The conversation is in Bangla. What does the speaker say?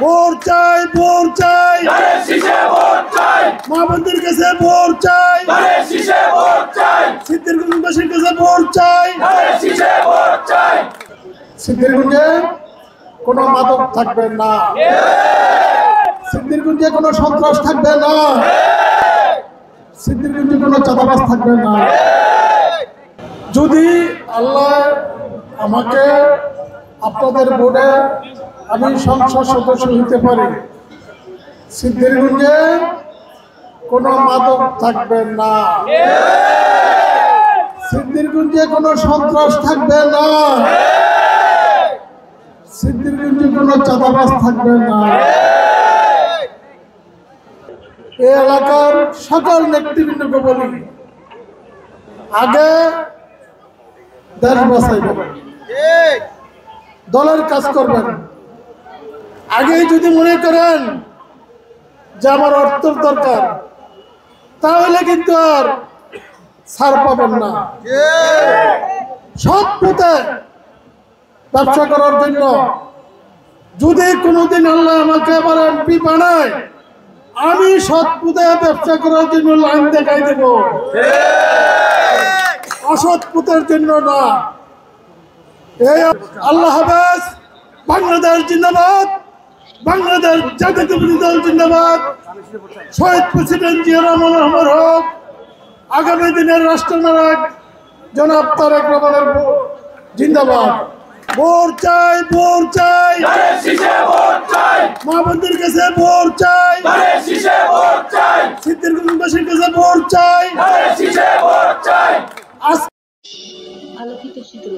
ভোট চাই, ভোট চাই, মা বোনদের কাছে ভোট চাই, সিদ্ধিরগঞ্জবাসীর কাছে ভোট চাই। সিদ্ধিরগঞ্জে কোনো মাদক থাকবে না, সিদ্ধিরগঞ্জে কোনো সন্ত্রাস থাকবে না, সিদ্ধিরগঞ্জে কোনো চাঁদাবাজ থাকবে না। যদি আল্লাহ আমাকে আপনাদের বোর্ডে আমি সংসদ সদস্য হতে পারি, সিদ্ধিরগঞ্জে কোনো মাদক থাকবে না, সিদ্ধিরগঞ্জে কোনো সন্ত্রাস থাকবে না, সিদ্ধিরগঞ্জে কোনো চাঁদাবাজ থাকবে না। এই এলাকার সকল নেতৃবৃন্দকে বলি, আগে দেশ বাঁচাইবেন, দলের কাজ করবেন। আগেই যদি মনে করেন যে আমার অর্থের দরকার, তাহলে কিন্তু আর ছাড় পাবেন না। সৎ পথে ব্যবসা করার জন্য যদি কোনোদিন আল্লাহ আমাকে আবার এমপি বানায়, আমি সৎ পথে ব্যবসা করার জন্য লাইন দেখাই দেব, অসৎ পথের জন্য না। এই আল্লাহ হাফেজ। বাংলাদেশ জিন্দাবাদ, বাংলাদেশ জাতীয়তাবাদী দল জিন্দাবাদ। শহীদ প্রেসিডেন্ট জিয়া রহমান হোক। আগামী দিনের রাষ্ট্রনায়ক জনাব তারেক রহমানের জিন্দাবাদ। ভোট চাই, ভোট চাই, মা বোনদের কাছে ভোট চাই, সিদ্ধিরগঞ্জবাসীর কাছে ভোট চাই। আলোকিত শীতল